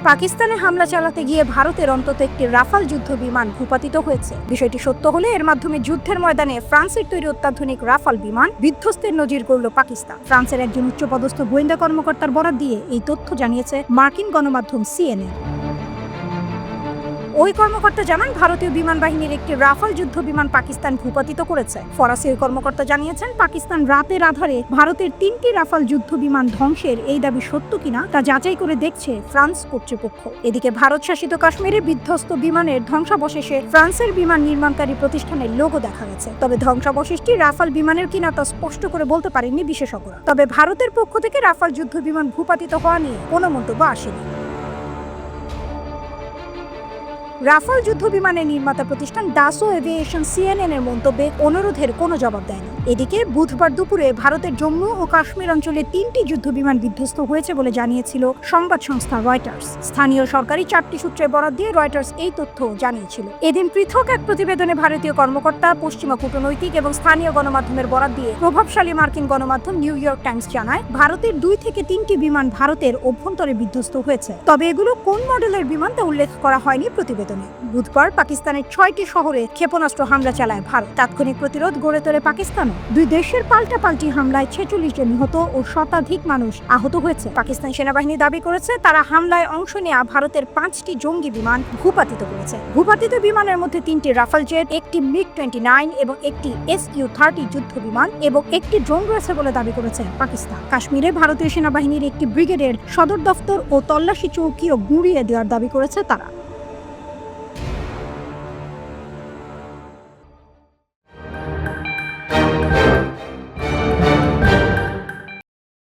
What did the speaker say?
পাকিস্তানে হামলা চালাতে গিয়ে ভারতের অন্তত একটি রাফাল যুদ্ধ বিমান ভূপাতিত হয়েছে। বিষয়টি সত্য হলে এর মাধ্যমে যুদ্ধের ময়দানে ফ্রান্সের তৈরি অত্যাধুনিক রাফাল বিমান বিধ্বস্তের নজির গড়ল পাকিস্তান। ফ্রান্সের একজন উচ্চপদস্থ গোয়েন্দা কর্মকর্তার বরাত দিয়ে এই তথ্য জানিয়েছে মার্কিন গণমাধ্যম CNN। ওই কর্মকর্তা জানান, ভারতীয় বিমান বাহিনীর একটি রাফাল যুদ্ধ বিমান পাকিস্তান ভূপাতিত করেছে। ফরাসি ওই কর্মকর্তা জানিয়েছেন, পাকিস্তান রাতের আধারে ভারতের 3টি রাফাল যুদ্ধ বিমান ধ্বংসের এই দাবি সত্য কিনা তা যাচাই করে দেখছে ফ্রান্স কর্তৃপক্ষ। এদিকে ভারত শাসিত কাশ্মীরে বিধ্বস্ত বিমানের ধ্বংসাবশেষে ফ্রান্সের বিমান নির্মাণকারী প্রতিষ্ঠানের লোগো দেখা গেছে। তবে ধ্বংসাবশেষটি রাফাল বিমানের কিনা তা স্পষ্ট করে বলতে পারেননি বিশেষজ্ঞরা। তবে ভারতের পক্ষ থেকে রাফাল যুদ্ধ বিমান ভূপাতিত হওয়া নিয়ে কোনো মন্তব্য আসেনি। রাফাল যুদ্ধ বিমানের নির্মাতা প্রতিষ্ঠান দাসো এভিয়েশন CNN এর মন্তব্যে অনুরোধের কোনো জবাব দেয়নি। এদিকে বুধবার দুপুরে ভারতের জম্মু ও কাশ্মীর অঞ্চলে 3টি যুদ্ধ বিমান বিধ্বস্ত হয়েছে বলে জানিয়েছিল সংবাদ সংস্থা রয়টার্স। স্থানীয় সরকারি 4টি সূত্রে বরাত দিয়ে রয়টার্স এই তথ্য জানিয়েছিল। এদিন পৃথক এক প্রতিবেদনে ভারতীয় কর্মকর্তা, পশ্চিমা কূটনৈতিক এবং স্থানীয় গণমাধ্যমের বরাত দিয়ে প্রভাবশালী মার্কিন গণমাধ্যম নিউ ইয়র্ক টাইমস জানায়, ভারতের 2 থেকে 3টি বিমান ভারতের অভ্যন্তরে বিধ্বস্ত হয়েছে। তবে এগুলো কোন মডেলের বিমান তা উল্লেখ করা হয়নি প্রতিবেদনে। বুধবার পাকিস্তানের 6টি শহরে ক্ষেপণাস্ত্র হামলা চালায় ভারত। তাৎক্ষণিক প্রতিরোধ গড়ে তোলে পাকিস্তানও। দুই দেশের পাল্টাপাল্টি হামলায় 46 জন নিহত ও শতাধিক মানুষ আহত হয়েছে। পাকিস্তান সেনাবাহিনী দাবি করেছে, তারা হামলায় অংশ নেওয়া ভারতের 5টি জঙ্গি বিমান ভূপাতিত করেছে। ভূপাতিত বিমানের মধ্যে 3টি রাফাল জেট, একটি MiG-29 এবং একটি Su-30 যুদ্ধ বিমান এবং একটি ড্রোন রয়েছে বলে দাবি করেছে পাকিস্তান। কাশ্মীরে ভারতীয় সেনাবাহিনীর একটি ব্রিগেডের সদর দফতর ও তল্লাশি চৌকিও গুঁড়িয়ে দেওয়ার দাবি করেছে তারা।